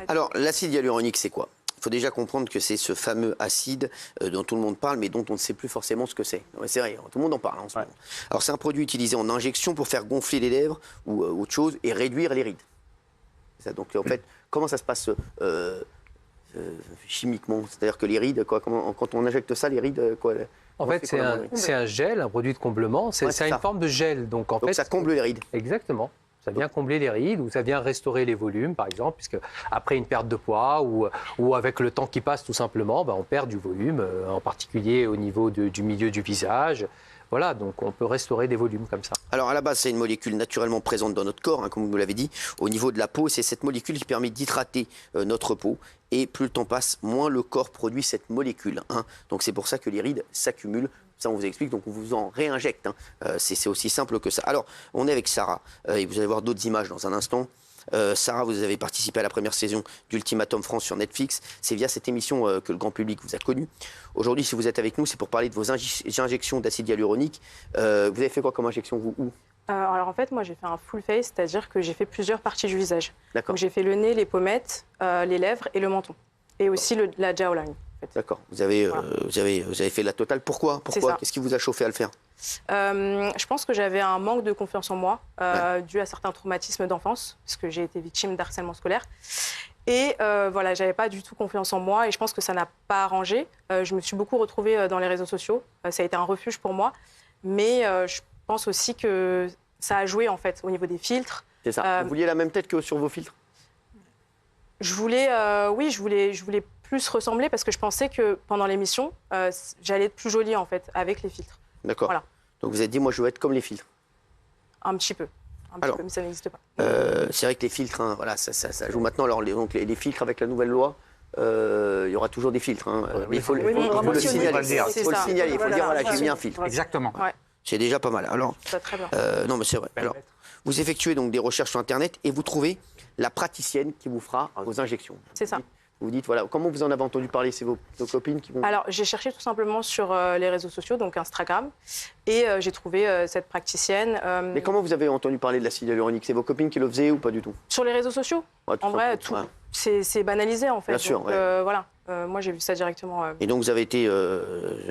Alors, l'acide hyaluronique, c'est quoi? Il faut déjà comprendre que c'est ce fameux acide dont tout le monde parle, mais dont on ne sait plus forcément ce que c'est. C'est vrai, tout le monde en parle en ce moment. Alors, c'est un produit utilisé en injection pour faire gonfler les lèvres ou autre chose et réduire les rides. Ça, donc, en fait, comment ça se passe chimiquement? C'est-à-dire que les rides, quand on injecte ça, les rides, En fait, c'est un gel, un produit de comblement. C'est une forme de gel. Donc, fait, ça comble les rides. Exactement. Ça vient combler les rides ou ça vient restaurer les volumes, par exemple, puisque après une perte de poids ou avec le temps qui passe, tout simplement, on perd du volume, en particulier au niveau du milieu du visage. Voilà, donc on peut restaurer des volumes comme ça. Alors à la base, c'est une molécule naturellement présente dans notre corps, comme vous l'avez dit, au niveau de la peau. C'est cette molécule qui permet d'hydrater notre peau. Et plus le temps passe, moins le corps produit cette molécule. Donc c'est pour ça que les rides s'accumulent. Ça, on vous explique, donc on vous en réinjecte. C'est aussi simple que ça. Alors, on est avec Sarah, et vous allez voir d'autres images dans un instant. Sarah, vous avez participé à la première saison d'Ultimatum France sur Netflix. C'est via cette émission que le grand public vous a connu. Aujourd'hui, si vous êtes avec nous, c'est pour parler de vos injections d'acide hyaluronique. Vous avez fait quoi comme injection, vous, où? Alors en fait, moi j'ai fait un full face, c'est-à-dire que j'ai fait plusieurs parties du visage. D'accord. Donc j'ai fait le nez, les pommettes, les lèvres et le menton. Et aussi la jawline. D'accord. Vous avez fait la totale. Pourquoi Qu'est-ce qui vous a chauffé à le faire? Je pense que j'avais un manque de confiance en moi, dû à certains traumatismes d'enfance, parce que j'ai été victime d'harcèlement scolaire. Et voilà, j'avais pas du tout confiance en moi et je pense que ça n'a pas arrangé. Je me suis beaucoup retrouvée dans les réseaux sociaux. Ça a été un refuge pour moi. Mais je pense aussi que ça a joué en fait au niveau des filtres. C'est ça. Vous vouliez la même tête que sur vos filtres? Je voulais plus ressembler parce que je pensais que pendant l'émission, j'allais être plus jolie en fait avec les filtres. D'accord. Voilà. Donc vous avez dit, moi je veux être comme les filtres. Un petit peu. Mais ça n'existe pas. C'est vrai que les filtres, voilà, ça joue maintenant. Alors les filtres avec la nouvelle loi, il y aura toujours des filtres. Mais il faut le signaler. Il faut le signaler. Il faut dire, voilà, j'ai mis un filtre. Exactement. Ouais. C'est déjà pas mal. Alors, très bien. non, mais c'est vrai. Alors, vous effectuez donc des recherches sur Internet et vous trouvez la praticienne qui vous fera vos injections. C'est ça. Vous dites, voilà, comment vous en avez entendu parler? C'est vos copines qui vont... Alors, j'ai cherché tout simplement sur les réseaux sociaux, donc Instagram, et j'ai trouvé cette praticienne. Mais comment vous avez entendu parler de l'acide hyaluronique? C'est vos copines qui le faisaient ou pas du tout? Sur les réseaux sociaux. En vrai, tout. C'est banalisé, en fait. Bien sûr, donc, voilà. Moi, j'ai vu ça directement. Et donc, vous avez été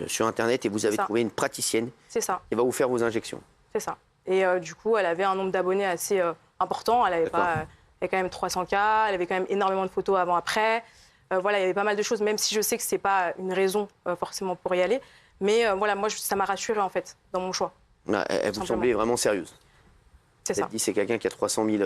sur Internet et vous avez trouvé une praticienne qui va vous faire vos injections. C'est ça. Et du coup, elle avait un nombre d'abonnés assez important. Elle avait quand même 300 000, elle avait quand même énormément de photos avant-après. Voilà, il y avait pas mal de choses, même si je sais que ce n'est pas une raison forcément pour y aller. Mais voilà, moi, ça m'a rassurée, en fait, dans mon choix. Elle vous semblait vraiment sérieuse. C'est ça. C'est quelqu'un qui a 300 000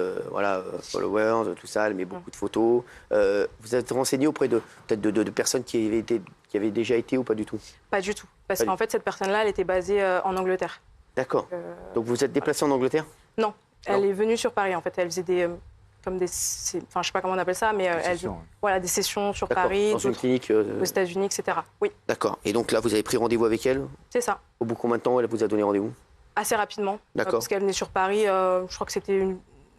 followers, tout ça, elle met beaucoup de photos. Vous êtes renseigné auprès peut-être de personnes qui avaient déjà été ou pas du tout? Pas du tout. Parce qu'en fait, cette personne-là, elle était basée en Angleterre. D'accord. Donc vous êtes déplacé en Angleterre? Non. Elle est venue sur Paris, en fait. Elle faisait des... je sais pas comment on appelle ça, mais des sessions sur Paris, dans une clinique aux États-Unis, etc. Oui. D'accord. Et donc là, vous avez pris rendez-vous avec elle? C'est ça. Au bout de combien de temps elle vous a donné rendez-vous? Assez rapidement. D'accord. Parce qu'elle venait sur Paris, je crois que c'était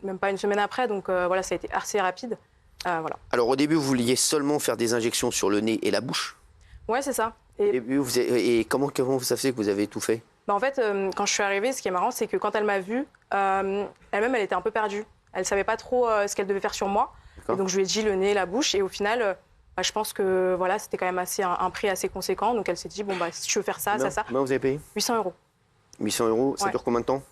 même pas une semaine après, donc voilà, ça a été assez rapide. Voilà. Alors au début, vous vouliez seulement faire des injections sur le nez et la bouche? Ouais, c'est ça. Et comment vous savez que vous avez tout fait? En fait, quand je suis arrivée, ce qui est marrant, c'est que quand elle m'a vue, elle-même, elle était un peu perdue. Elle ne savait pas trop ce qu'elle devait faire sur moi. Et donc, je lui ai dit le nez, la bouche. Et au final, je pense que voilà, c'était quand même un prix assez conséquent. Donc, elle s'est dit, si tu veux faire ça, ça. Combien vous avez payé? 800 €. 800 €, ça dure combien de temps?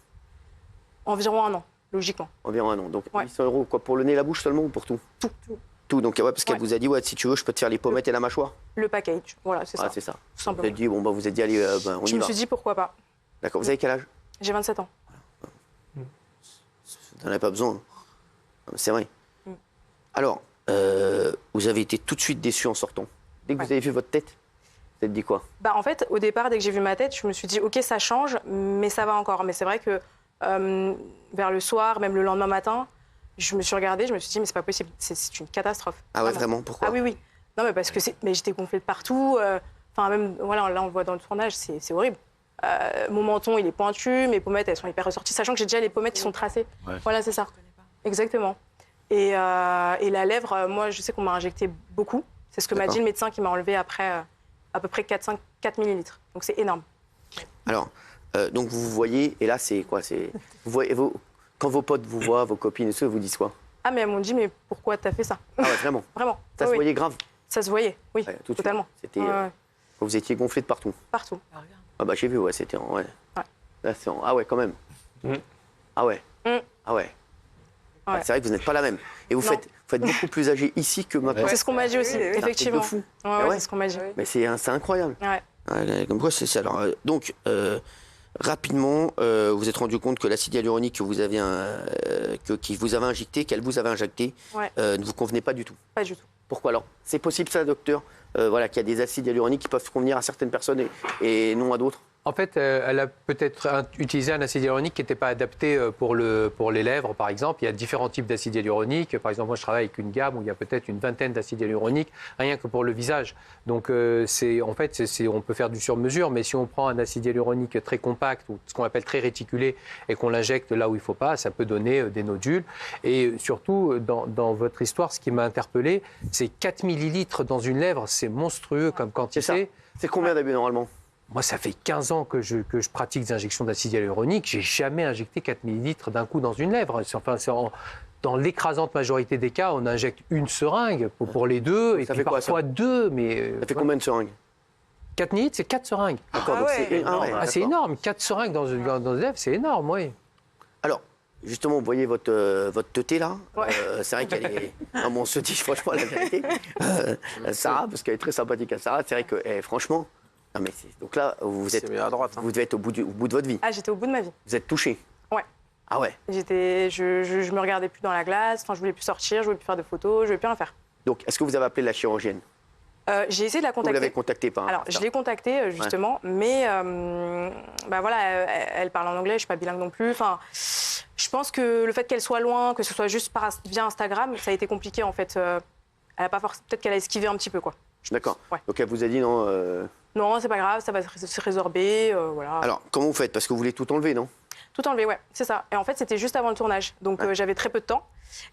Environ 1 an, logiquement. Environ 1 an. Donc, 800 €, quoi, pour le nez et la bouche seulement ou pour tout? Tout. Donc, parce qu'elle vous a dit, si tu veux, je peux te faire les pommettes et la mâchoire? Le package, voilà, c'est ça. C'est ça. Tout simplement. Vous êtes dit, allez, on y va. Je me suis dit, pourquoi pas. D'accord. Vous avez quel âge? J'ai 27 ans. Vous n'en avez pas besoin. C'est vrai. Alors, vous avez été tout de suite déçu en sortant. Dès que vous avez vu votre tête, vous êtes dit quoi? En fait, au départ, dès que j'ai vu ma tête, je me suis dit, OK, ça change, mais ça va encore. Mais c'est vrai que vers le soir, même le lendemain matin, je me suis regardée, je me suis dit, mais c'est pas possible, c'est une catastrophe. Ah ouais, vraiment? Pourquoi? Ah oui. Non, mais parce que j'étais gonflée de partout. Même, voilà, là, on le voit dans le tournage, c'est horrible. Mon menton, il est pointu, mes pommettes, elles sont hyper ressorties, sachant que j'ai déjà les pommettes qui sont tracées. Ouais. Voilà, c'est ça. Exactement. Et la lèvre, moi, je sais qu'on m'a injecté beaucoup. C'est ce que m'a dit le médecin qui m'a enlevé après à peu près 4 millilitres. Donc, c'est énorme. Alors, donc, vous voyez, et là, c'est quoi? Quand vos potes vous voient, vos copines et tout, vous disent quoi? Ah, mais elles m'ont dit, mais pourquoi t'as fait ça? Ah ouais, vraiment. Vraiment. Ça se voyait grave. Ça se voyait, oui, Ouais, tout de suite. totalement. C'était, Ouais. vous étiez gonflé de partout. Partout. Ah bah j'ai vu, ouais, c'était en... Ouais. Ouais. Là, c'est ah ouais, quand même. Ah ouais. Ah ouais. Ah, c'est vrai que vous n'êtes pas la même. Et vous Non. faites beaucoup plus âgé ici que maintenant. C'est ce qu'on m'a dit aussi, C'est un truc effectivement. de fou. Ouais, Ah ouais c'est ce qu'on m'a dit. Mais c'est incroyable. Ouais. Ouais, comme quoi, c'est ça. Alors, donc, rapidement, vous êtes rendu compte que l'acide hyaluronique que vous avez qui vous avez injecté, qu'elle vous avait injecté, Ouais. ne vous convenait pas du tout. Pas du tout. Pourquoi alors? C'est possible ça, docteur, voilà, qu'il y a des acides hyaluroniques qui peuvent convenir à certaines personnes et non à d'autres? En fait, elle a peut-être utilisé un acide hyaluronique qui n'était pas adapté pour les lèvres, par exemple. Il y a différents types d'acides hyaluroniques. Par exemple, moi, je travaille avec une gamme où il y a peut-être une vingtaine d'acides hyaluroniques, rien que pour le visage. Donc, en fait, on peut faire du sur-mesure, mais si on prend un acide hyaluronique très compact, ou ce qu'on appelle très réticulé, et qu'on l'injecte là où il ne faut pas, ça peut donner des nodules. Et surtout, dans votre histoire, ce qui m'a interpellé, c'est 4 millilitres dans une lèvre. C'est monstrueux comme quantité. C'est ça. C'est combien d'abus normalement? Moi, ça fait 15 ans que je pratique des injections d'acide hyaluronique. J'ai jamais injecté 4 millilitres d'un coup dans une lèvre. Enfin, dans l'écrasante majorité des cas, on injecte une seringue pour les deux, et Ça puis fait quoi, parfois deux. Mais Ça fait combien de seringues? 4 millilitres, c'est 4 seringues. D'accord, donc c'est énorme. Ah, c'est énorme. 4 seringues dans une lèvre, c'est énorme, oui. Alors, justement, vous voyez votre teuté là. Ouais. C'est vrai qu'elle est. Non, mais on se dit franchement la vérité. Sarah, parce qu'elle est très sympathique à Sarah, c'est vrai que franchement. Non, mais donc là, vous êtes. C'est bien à droite. Vous devez être au bout de votre vie. Ah, j'étais au bout de ma vie. Vous êtes touché. Ouais. Ah ouais. Je me regardais plus dans la glace. Enfin, je voulais plus sortir, je voulais plus faire de photos, je voulais plus rien faire. Donc, est-ce que vous avez appelé la chirurgienne? J'ai essayé de la Vous contacter. l'avez contactée par Alors, je l'ai contactée justement, mais bah voilà, elle parle en anglais, je suis pas bilingue non plus. Enfin, je pense que le fait qu'elle soit loin, que ce soit juste via Instagram, ça a été compliqué en fait. Elle a pas forcément, peut-être qu'elle a esquivé un petit peu quoi. D'accord. Ouais. Donc, elle vous a dit non. Non, c'est pas grave, ça va se résorber, voilà. Alors, comment vous faites? Parce que vous voulez tout enlever, non? Tout enlevé, ouais, c'est ça. Et en fait, c'était juste avant le tournage, donc j'avais très peu de temps.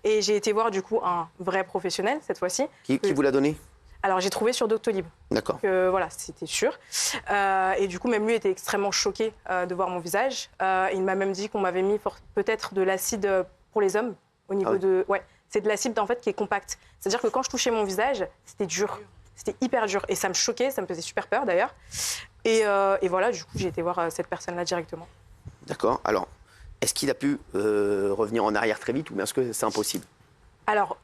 Et j'ai été voir du coup un vrai professionnel cette fois-ci. Qui vous l'a donné? Alors j'ai trouvé sur Doctolib. D'accord. Voilà, c'était sûr. Et du coup, même lui était extrêmement choqué de voir mon visage. Il m'a même dit qu'on m'avait mis peut-être de l'acide pour les hommes au niveau de. Ouais, c'est de l'acide en fait qui est compact. C'est-à-dire que quand je touchais mon visage, c'était dur. C'était hyper dur et ça me choquait, ça me faisait super peur d'ailleurs. Et voilà, du coup, j'ai été voir cette personne-là directement. D'accord. Alors, est-ce qu'il a pu revenir en arrière très vite ou bien est-ce que c'est impossible? Alors,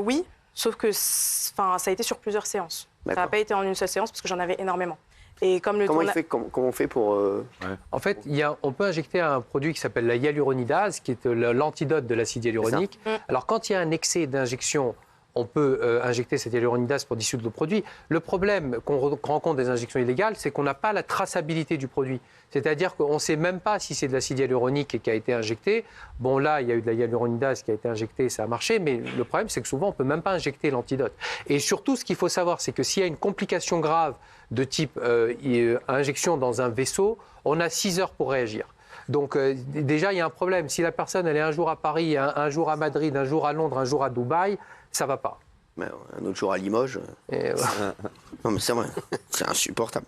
oui, sauf que ça a été sur plusieurs séances. Ça n'a pas été en une seule séance parce que j'en avais énormément. Et comme le comment on fait pour... En fait, on peut injecter un produit qui s'appelle la hyaluronidase, qui est l'antidote de l'acide hyaluronique. Alors, quand il y a un excès d'injection, on peut injecter cette hyaluronidase pour dissoudre le produit. Le problème qu'on rencontre des injections illégales, c'est qu'on n'a pas la traçabilité du produit. C'est-à-dire qu'on ne sait même pas si c'est de l'acide hyaluronique qui a été injecté. Bon, là, il y a eu de la hyaluronidase qui a été injectée, ça a marché, mais le problème, c'est que souvent, on ne peut même pas injecter l'antidote. Et surtout, ce qu'il faut savoir, c'est que s'il y a une complication grave de type injection dans un vaisseau, on a 6 heures pour réagir. Donc déjà, il y a un problème. Si la personne elle est un jour à Paris, un jour à Madrid, un jour à Londres, un jour à Dubaï, ça ne va pas. Mais un autre jour à Limoges. Non, mais c'est vrai, c'est insupportable.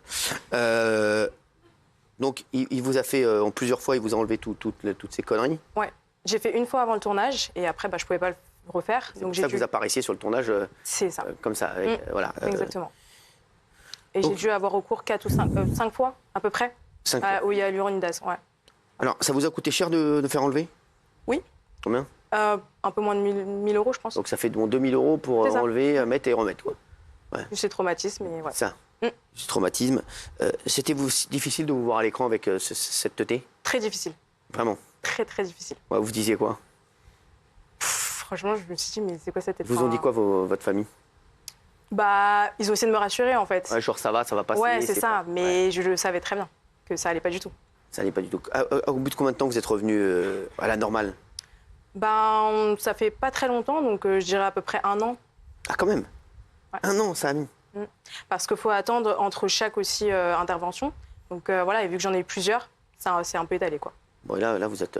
Donc, il vous a fait, en plusieurs fois, il vous a enlevé toutes ces conneries? Ouais, j'ai fait une fois avant le tournage et après, je ne pouvais pas le refaire. C'est pour ça que vous apparaissiez sur le tournage c'est ça. comme ça. Voilà, exactement. Et j'ai dû avoir recours 4 ou 5 fois, à peu près, 5 fois. où il y a l'hyaluronidas. Ouais. Alors, ça vous a coûté cher de faire enlever? Oui. Combien? Un peu moins de 1000 euros, je pense. Donc, ça fait 2000 € pour enlever, mettre et remettre, quoi. Ouais. C'est traumatisme, mais ouais. Ça, ce traumatisme. C'était difficile de vous voir à l'écran avec cette teuté? Très difficile. Vraiment? Très, très difficile. Ouais, vous disiez quoi? Franchement, je me suis dit, mais c'est quoi cette tête? Vous ont dit quoi, votre famille? Bah, ils ont essayé de me rassurer, en fait. Ouais, genre, ça va passer. Ouais, c'est ça. Mais je le savais très bien que ça allait pas du tout. Ça allait pas du tout. Au bout de combien de temps vous êtes revenu à la normale? Ben, ça fait pas très longtemps, donc je dirais à peu près 1 an. Ah, quand même? Ouais. 1 an, ça a mis. Parce qu'il faut attendre entre chaque aussi intervention. Donc voilà, et vu que j'en ai eu plusieurs, c'est un peu étalé, quoi. Bon, et là vous êtes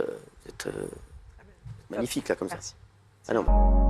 magnifique, là, comme Merci. ça. Ah non.